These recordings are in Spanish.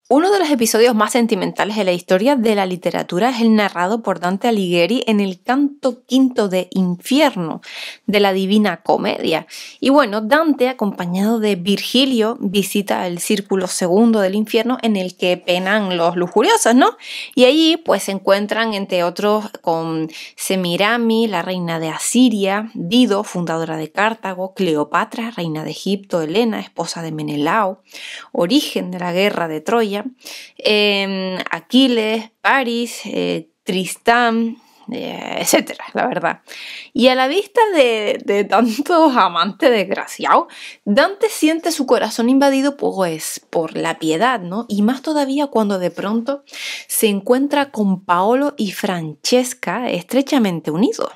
Uno de los episodios más sentimentales de la historia de la literatura es el narrado por Dante Alighieri en el canto quinto de Infierno de la Divina Comedia. Y bueno, Dante, acompañado de Virgilio, visita el círculo segundo del infierno en el que penan los lujuriosos, ¿no? Y allí pues se encuentran, entre otros, con Semirami, la reina de Asiria, Dido, fundadora de Cartago, Cleopatra, reina de Egipto, Helena, esposa de Menelao, origen de la guerra de Troya, Aquiles, Paris, Tristán, etcétera, la verdad. Y a la vista de tantos amantes desgraciados, Dante siente su corazón invadido pues por la piedad, ¿no? Y más todavía cuando de pronto se encuentra con Paolo y Francesca estrechamente unidos.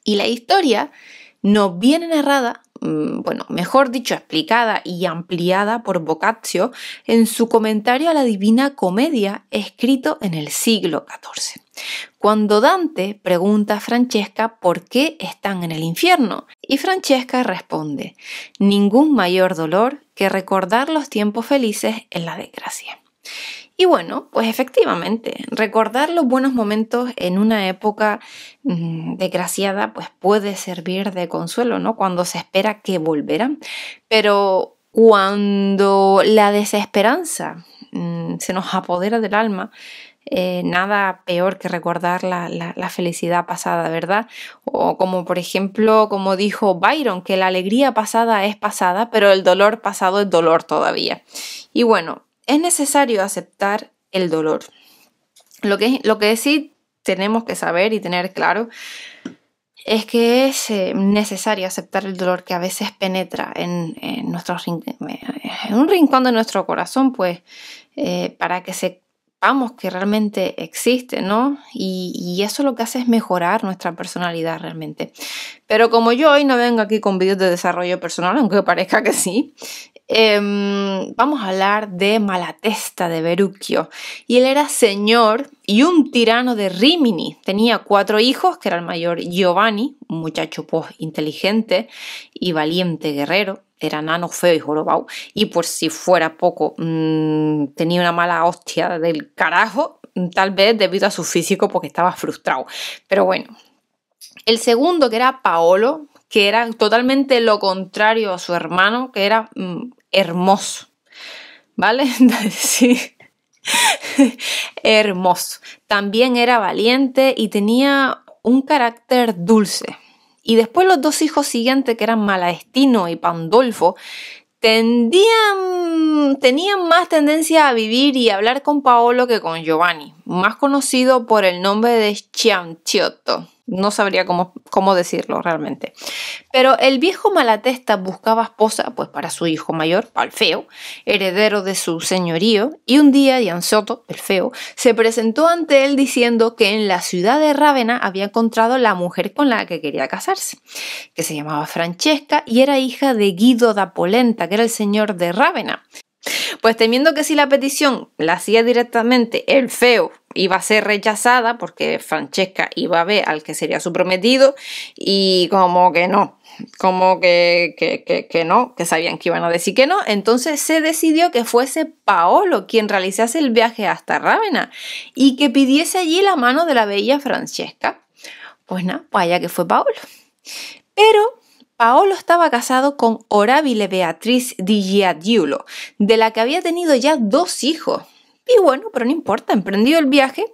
Y la historia nos viene narrada, bueno, mejor dicho, explicada y ampliada por Boccaccio en su comentario a la Divina Comedia, escrito en el siglo XIV. Cuando Dante pregunta a Francesca por qué están en el infierno, y Francesca responde: ningún mayor dolor que recordar los tiempos felices en la desgracia. Y bueno, pues efectivamente, recordar los buenos momentos en una época desgraciada pues puede servir de consuelo, ¿no? Cuando se espera que volverán. Pero cuando la desesperanza se nos apodera del alma, nada peor que recordar la felicidad pasada, ¿verdad? O como por ejemplo, como dijo Byron, que la alegría pasada es pasada, pero el dolor pasado es dolor todavía. Y bueno, es necesario aceptar el dolor. Lo que sí tenemos que saber y tener claro es que es necesario aceptar el dolor que a veces penetra en un rincón de nuestro corazón, pues para que sepamos que realmente existe, ¿no? Y eso lo que hace es mejorar nuestra personalidad realmente. Pero como yo hoy no vengo aquí con vídeos de desarrollo personal, aunque parezca que sí, vamos a hablar de Malatesta de Verrucchio. Y él era señor y un tirano de Rímini. Tenía 4 hijos, que era el mayor Giovanni, un muchacho pues inteligente y valiente guerrero. Era nano, feo y jorobado. Y por si fuera poco, tenía una mala hostia del carajo, tal vez debido a su físico porque estaba frustrado. Pero bueno, el segundo, que era Paolo, que era totalmente lo contrario a su hermano, que era hermoso, ¿vale? Sí. Hermoso. También era valiente y tenía un carácter dulce. Y después los 2 hijos siguientes, que eran Malaestino y Pandolfo, tenían más tendencia a vivir y hablar con Paolo que con Giovanni, más conocido por el nombre de Cianciotto. No sabría cómo decirlo realmente. Pero el viejo Malatesta buscaba esposa pues para su hijo mayor, Alfeo, heredero de su señorío, y un día Cianciotto, el feo, se presentó ante él diciendo que en la ciudad de Rávena había encontrado la mujer con la que quería casarse, que se llamaba Francesca y era hija de Guido da Polenta, que era el señor de Rávena. Pues temiendo que si la petición la hacía directamente el feo iba a ser rechazada porque Francesca iba a ver al que sería su prometido y como que no, como que no, que sabían que iban a decir que no, entonces se decidió que fuese Paolo quien realizase el viaje hasta Rávena y que pidiese allí la mano de la bella Francesca. Pues nada, pues allá que fue Paolo. Pero Paolo estaba casado con Orabile Beatriz di Giadiulo, de la que había tenido ya 2 hijos. Y bueno, pero no importa, emprendió el viaje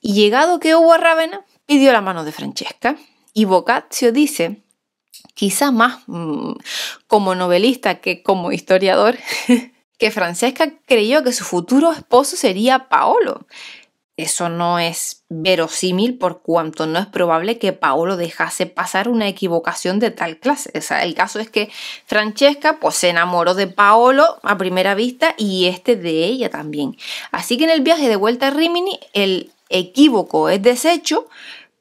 y llegado que hubo a Rávena, pidió la mano de Francesca. Y Boccaccio dice, quizá más como novelista que como historiador, que Francesca creyó que su futuro esposo sería Paolo. Eso no es verosímil por cuanto no es probable que Paolo dejase pasar una equivocación de tal clase. O sea, el caso es que Francesca pues, se enamoró de Paolo a primera vista y de ella también. Así que en el viaje de vuelta a Rímini el equívoco es deshecho,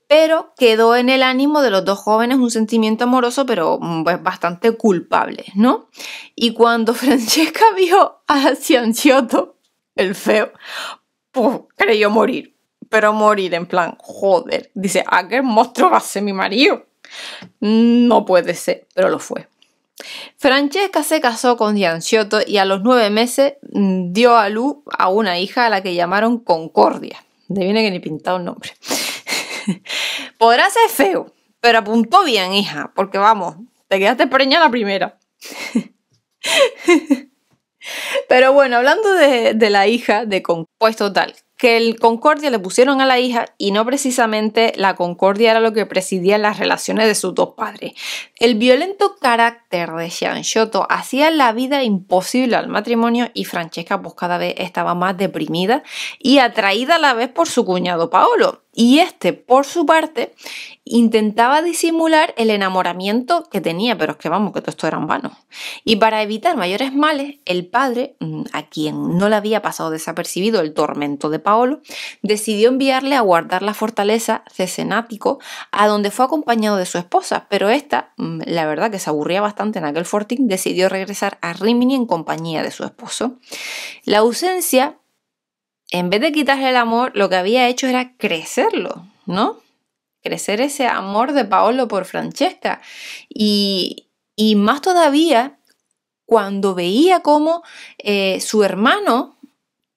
pero quedó en el ánimo de los 2 jóvenes un sentimiento amoroso, pero pues, bastante culpable, ¿no? Y cuando Francesca vio a Cianciotto, el feo, pues creyó morir, pero morir en plan, joder, dice, ¿a qué monstruo va a ser mi marido? No puede ser, pero lo fue. Francesca se casó con Gianciotto y a los 9 meses dio a luz a una hija a la que llamaron Concordia. De viene que ni pintado el nombre. Podrá ser feo, pero apuntó bien, hija, porque vamos, te quedaste preñada la primera. Pero bueno, hablando de la hija de Concordia, pues total, que el Concordia le pusieron a la hija y no precisamente la concordia era lo que presidía las relaciones de sus dos padres. El violento carácter de Gianciotto hacía la vida imposible al matrimonio y Francesca pues cada vez estaba más deprimida y atraída a la vez por su cuñado Paolo. Y este, por su parte, intentaba disimular el enamoramiento que tenía, pero es que vamos, que todo esto era en vano. Y para evitar mayores males, el padre, a quien no le había pasado desapercibido el tormento de Paolo, decidió enviarle a guardar la fortaleza Cecenático, a donde fue acompañado de su esposa, pero esta, la verdad que se aburría bastante en aquel fortín, decidió regresar a Rímini en compañía de su esposo. La ausencia, en vez de quitarle el amor, lo que había hecho era crecerlo, ¿no? Crecer ese amor de Paolo por Francesca. Y más todavía cuando veía cómo su hermano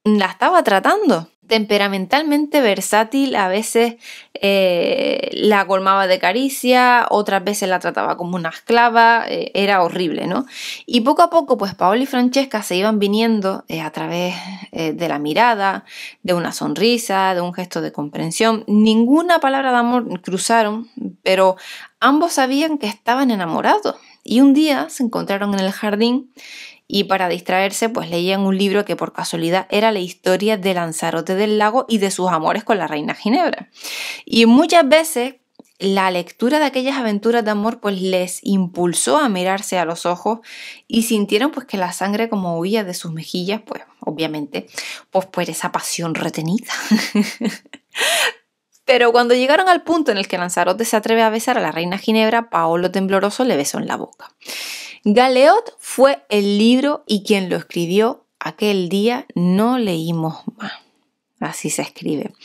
la estaba tratando. Temperamentalmente versátil, a veces la colmaba de caricia, otras veces la trataba como una esclava, era horrible, ¿no? Y poco a poco, pues Paolo y Francesca se iban viniendo a través de la mirada, de una sonrisa, de un gesto de comprensión. Ninguna palabra de amor cruzaron, pero ambos sabían que estaban enamorados. Y un día se encontraron en el jardín y para distraerse pues leían un libro que por casualidad era la historia de Lanzarote del Lago y de sus amores con la reina Ginebra. Y muchas veces la lectura de aquellas aventuras de amor pues les impulsó a mirarse a los ojos y sintieron pues que la sangre como huía de sus mejillas, pues obviamente pues por esa pasión retenida. Pero cuando llegaron al punto en el que Lanzarote se atreve a besar a la reina Ginebra, Paolo tembloroso le besó en la boca. Galeot fue el libro y quien lo escribió aquel día no leímos más. Así se escribe.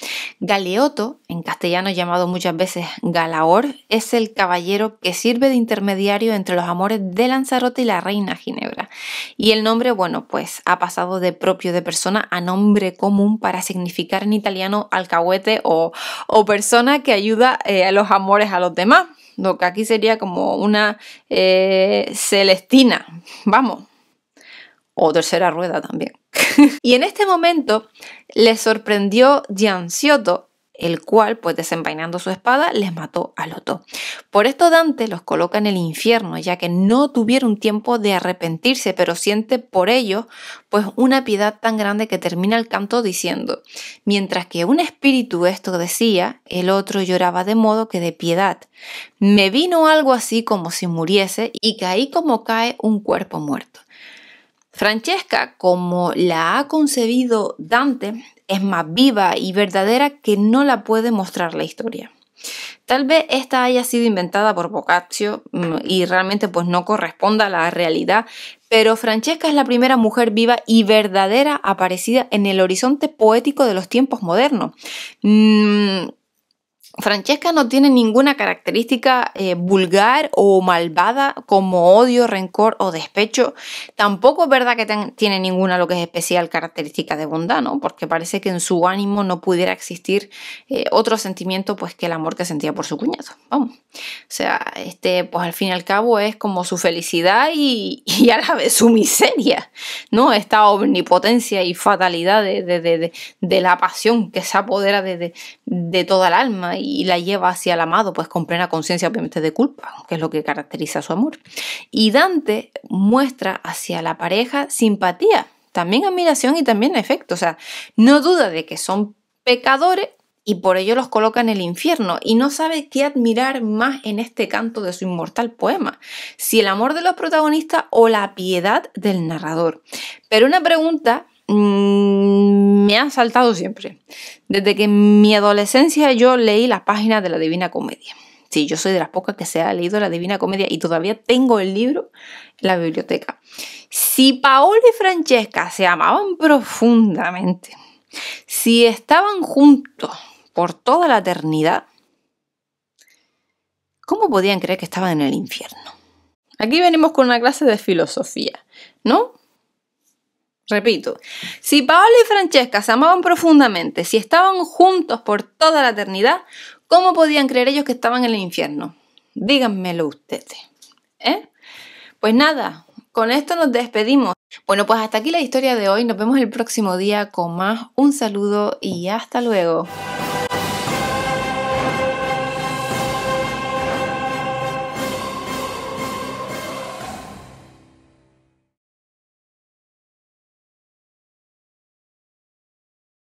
Galeotto, en castellano llamado muchas veces Galaor, es el caballero que sirve de intermediario entre los amores de Lanzarote y la reina Ginebra. Y el nombre, bueno, pues ha pasado de propio de persona a nombre común para significar en italiano alcahuete o persona que ayuda a los amores a los demás. Lo que aquí sería como una Celestina, vamos, o tercera rueda también. Y en este momento les sorprendió Gianciotto, el cual, pues desenvainando su espada, les mató a los dos. Por esto Dante los coloca en el infierno, ya que no tuvieron tiempo de arrepentirse, pero siente por ello pues una piedad tan grande que termina el canto diciendo: mientras que un espíritu esto decía, el otro lloraba de modo que de piedad me vino algo así como si muriese y caí como cae un cuerpo muerto. Francesca, como la ha concebido Dante, es más viva y verdadera que no la puede mostrar la historia. Tal vez esta haya sido inventada por Boccaccio y realmente pues no corresponda a la realidad, pero Francesca es la primera mujer viva y verdadera aparecida en el horizonte poético de los tiempos modernos. Francesca no tiene ninguna característica vulgar o malvada como odio, rencor o despecho. Tampoco es verdad que tiene ninguna lo que es especial característica de bondad, ¿no? Porque parece que en su ánimo no pudiera existir otro sentimiento pues que el amor que sentía por su cuñado. Vamos. O sea, pues al fin y al cabo es como su felicidad y a la vez su miseria, ¿no? Esta omnipotencia y fatalidad de la pasión que se apodera de toda el alma y la lleva hacia el amado, pues con plena conciencia obviamente de culpa, que es lo que caracteriza su amor. Y Dante muestra hacia la pareja simpatía, también admiración y también afecto. O sea, no duda de que son pecadores y por ello los coloca en el infierno y no sabe qué admirar más en este canto de su inmortal poema, si el amor de los protagonistas o la piedad del narrador. Pero una pregunta me ha saltado siempre. Desde que en mi adolescencia yo leí las páginas de la Divina Comedia. Sí, yo soy de las pocas que se ha leído la Divina Comedia y todavía tengo el libro en la biblioteca. Si Paolo y Francesca se amaban profundamente, si estaban juntos por toda la eternidad, ¿cómo podían creer que estaban en el infierno? Aquí venimos con una clase de filosofía, ¿no? Repito, si Paolo y Francesca se amaban profundamente, si estaban juntos por toda la eternidad, ¿cómo podían creer ellos que estaban en el infierno? Díganmelo ustedes, ¿eh? Pues nada, con esto nos despedimos. Bueno, pues hasta aquí la historia de hoy. Nos vemos el próximo día con más. Un saludo y hasta luego.